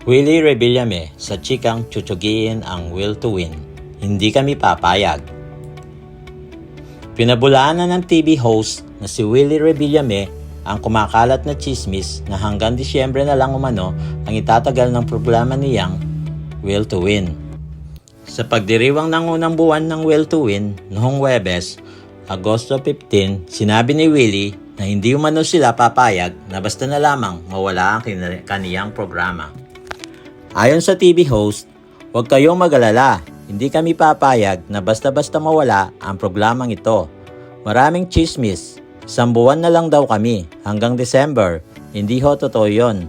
Willie Revillame sa chikang tsutsugin ang will to win. Hindi kami papayag. Pinabulaan na ng TV host na si Willie Revillame ang kumakalat na chismis na hanggang Disyembre na lang umano ang itatagal ng programa niyang Will to Win. Sa pagdiriwang ng unang buwan ng Will to Win noong Huwebes, Agosto 15, sinabi ni Willie na hindi umano sila papayag na basta na lamang mawala ang kaniyang programa. Ayon sa TV host, huwag kayong mag-alala, hindi kami papayag na basta-basta mawala ang programang ito. Maraming chismis, 1 buwan na lang daw kami hanggang December, hindi ho totoo yun.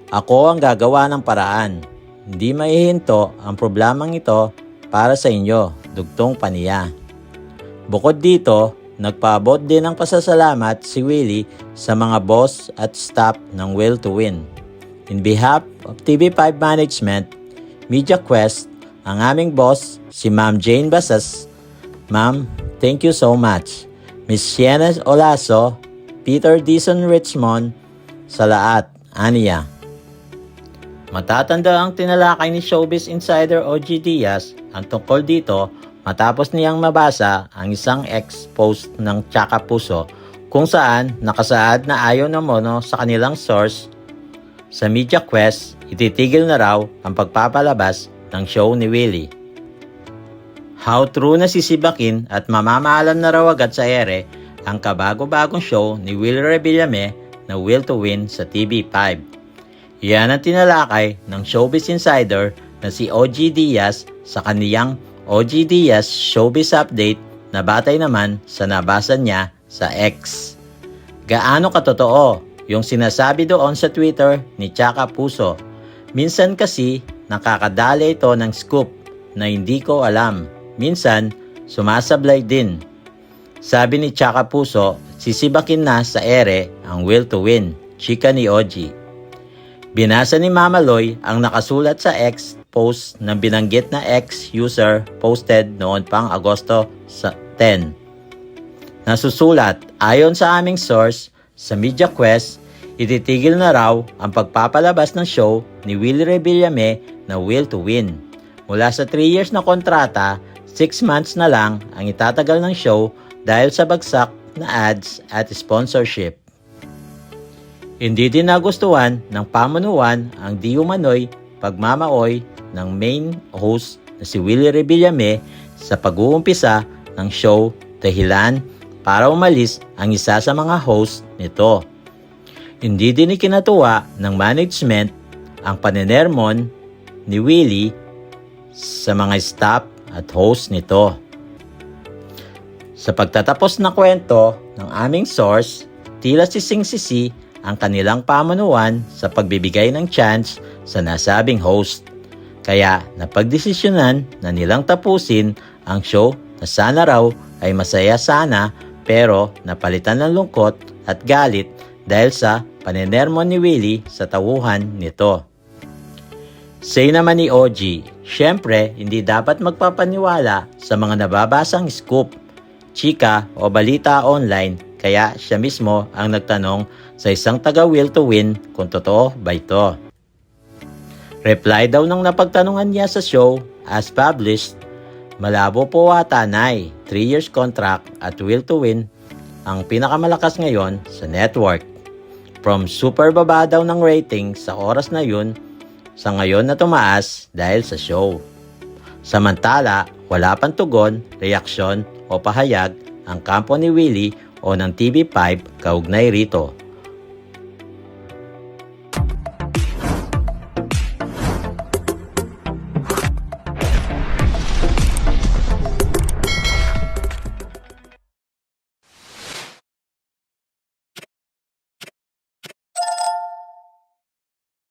Ako ang gagawa ng paraan, hindi maihinto ang programang ito para sa inyo, dugtong paniya. Bukod dito, nagpaabot din ng pasasalamat si Willie sa mga boss at staff ng Will to Win. In behalf of TV5 Management, Media Quest, ang aming boss, si Ma'am Jane Basas. Ma'am, thank you so much. Miss Sienna Olaso, Peter Dison Richmond, sa lahat, aniya. Matatanda ang tinalakay ni Showbiz Insider OG Diaz ang tungkol dito matapos niyang mabasa ang isang ex-post ng Tsaka Puso kung saan nakasaad na ayon na mono sa kanilang source sa Media Quest, ititigil na raw ang pagpapalabas ng show ni Willie. How true na sisibakin at mamamahalan na raw agad sa ere ang kabago-bagong show ni Willie Revillame na Will to Win sa TV5. Yan ang tinalakay ng Showbiz Insider na si OG Diaz sa kaniyang OG Diaz Showbiz Update na batay naman sa nabasa niya sa X. Gaano katotoo yung sinasabi doon sa Twitter ni Tsaka Puso? Minsan kasi nakakadala ito ng scoop na hindi ko alam. Minsan sumasablay din. Sabi ni Tsaka Puso, sisibakin na sa ere ang Will to Win, chika ni OG. Binasa ni Mama Loy ang nakasulat sa X post na binanggit na X-user posted noon pang Agosto 10. Nasusulat, ayon sa aming source, sa Media Quest, ititigil na raw ang pagpapalabas ng show ni Willie Revillame na Will to Win. Mula sa 3 years na kontrata, 6 months na lang ang itatagal ng show dahil sa bagsak na ads at sponsorship. Hindi din nagustuhan ng pamunuan ang di umano'y pagmamaoy ng main host na si Willie Revillame sa pag-uumpisa ng show dahilan para umalis ang isa sa mga host nito. Hindi din ikinatuwa ng management ang panenermon ni Willie sa mga staff at host nito. Sa pagtatapos na kwento ng aming source, tila sising-sisi ang kanilang pamunuan sa pagbibigay ng chance sa nasabing host. Kaya napagdesisyonan na nilang tapusin ang show na sana raw ay masaya sana pero napalitan ng lungkot at galit dahil sa panenermon ni Willie sa tauhan nito. Say naman ni OG, syempre hindi dapat magpapaniwala sa mga nababasang scoop, chika o balita online, kaya siya mismo ang nagtanong sa isang taga Will to Win kung totoo ba ito. Reply daw ng napagtanungan niya sa show, as published, malabo po ata nay, 3 years contract at Will to Win ang pinakamalakas ngayon sa network. From super baba daw ng rating sa oras na yun, sa ngayon na tumaas dahil sa show. Samantala, wala pang tugon, reaksyon o pahayag ang kampo ni Willie o ng TV5 kaugnay rito.